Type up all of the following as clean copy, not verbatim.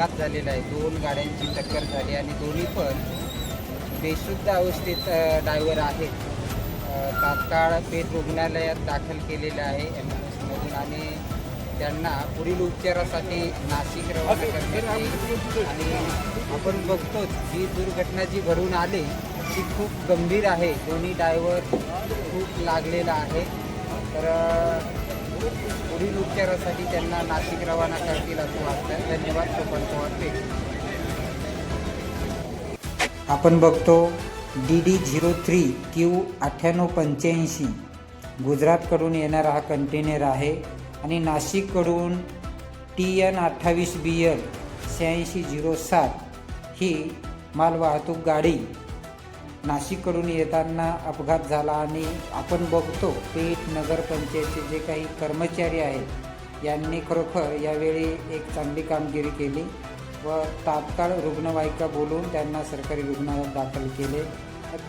अपघात झालेला आहे। दोन गाड्यांची टक्कर झाली आणि दोन्ही पण बेशुद्ध अवस्थेत ड्रायव्हर आहेत। तात्काळ पेठ रुग्णालयात दाखल केलेले आहे ॲम्ब्युलन्समधून आणि त्यांना पुढील उपचारासाठी नाशिक रवाना करण्यात येईल। आणि आपण बघतो ही दुर्घटना जी घडून आली ती खूप गंभीर आहे। दोन्ही ड्रायव्हर खूप लागलेला आहे, तर पुढील उपचारासाठी त्यांना नाशिक रवाना करतील असं वाटतं। धन्यवाद। सोपान पवार पेठ। आपण बघतो DD03Q 9885 गुजरातकडून येणारा हा कंटेनर आहे आणि नाशिककडून TN 28BL 8607 ही मालवाहतूक गाडी नाशिककडून येताना अपघात झाला। आणि आपण बघतो पेठ नगरपंचायतचे जे काही कर्मचारी आहेत यांनी खरोखर यावेळी एक चांगली कामगिरी केली व तात्काळ रुग्णवाहिका बोलवून त्यांना सरकारी रुग्णालयात दाखल केले।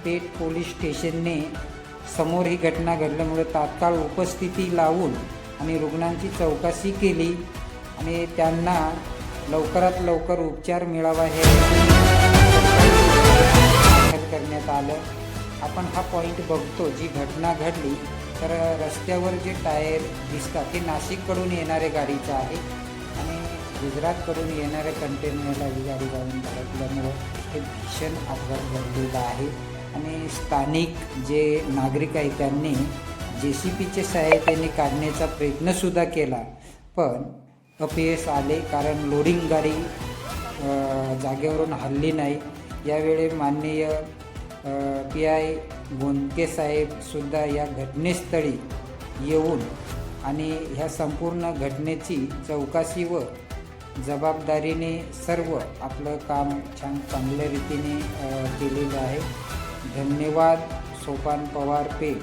पेठ पोलीस स्टेशनने समोर ही घटना घडल्यामुळे तात्काळ उपस्थिती लावून आणि रुग्णांची चौकशी केली आणि त्यांना लवकरात लवकर उपचार मिळावा हे करण्यात आलं। आपण हा पॉईंट बघतो, जी घटना घडली तर रस्त्यावर जे टायर दिसतात ते नाशिककडून येणाऱ्या गाडीचं आहे आणि गुजरातकडून येणाऱ्या कंटेनरला ही गाडी जाऊन धडकल्यामुळं हे भीषण अपघात घडलेला आहे। आणि स्थानिक जे नागरिक आहेत त्यांनी JCBच्या सहाय्याने काढण्याचा प्रयत्नसुद्धा केला, पण अपयश आले कारण लोडिंग गाडी जागेवरून हलली नाही। यावेळी माननीय PI गोंदके साहेबसुद्धा या घटनेस्थळी येऊन आणि ह्या संपूर्ण घटनेची चौकशी व जबाबदारीने सर्व आपलं काम छान चांगल्या रीतीने केलेलं आहे। धन्यवाद। सोपान पवार पेठ।